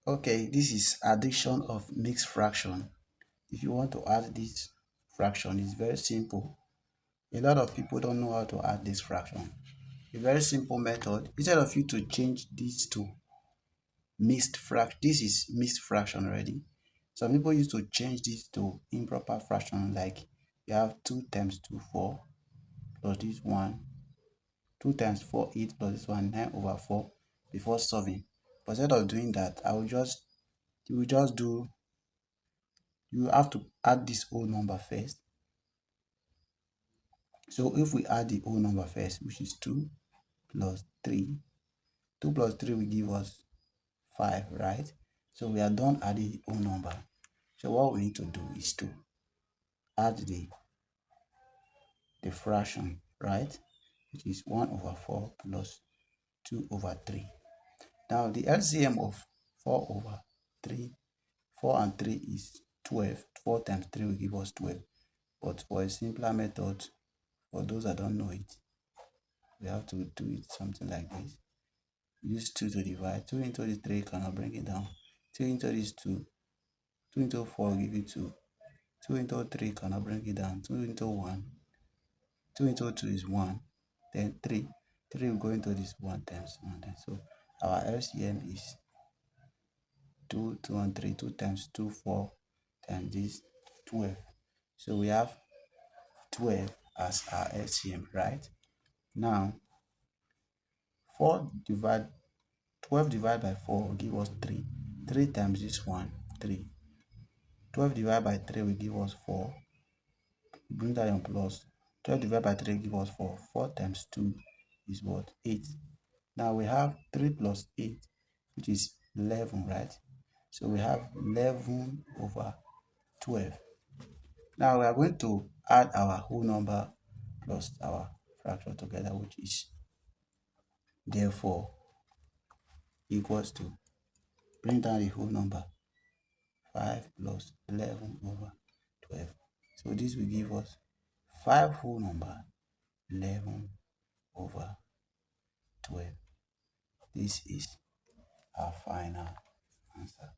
Okay, this is addition of mixed fraction. If you want to add this fraction, it's very simple. A lot of people don't know how to add this fraction. A very simple method. Instead of you to change these to mixed fraction, this is mixed fraction already. Some people used to change this to improper fraction, like you have 2 times 2, 4, plus this one, 2 times 4, 8, plus this one, 9/4, before solving. But instead of doing that, you will just do, you have to add this whole number first. So if we add the whole number first, which is 2 plus 3, 2 plus 3 will give us 5, right? So we are done adding the whole number. So what we need to do is to add the fraction, right? Which is 1/4 plus 2/3. Now the LCM of 4/3, 4 and 3 is 12. 4 times 3 will give us 12. But for a simpler method, for those that don't know it, we have to do it something like this. Use 2 to divide. 2 into the 3 cannot bring it down. 2 into this 2. 2 into 4 will give you 2. 2 into 3 cannot bring it down. 2 into 1. 2 into 2 is 1. Then 3. 3 will go into this 1 times 1. So our LCM is 2, 2 and 3. 2 times 2, 4 times this 12. So we have 12 as our LCM, right? Now 12 divided by 4 will give us 3. 3 times this one, 3. 12 divided by 3 will give us 4. Bring that on plus. 12 divided by 3 give us 4. 4 times 2 is what? 8. Now we have 3 plus 8, which is 11, right? So we have 11/12. Now we are going to add our whole number plus our fraction together, which is therefore equals to, bring down the whole number, 5 plus 11/12. So this will give us 5 whole number, 11/12. This is our final answer.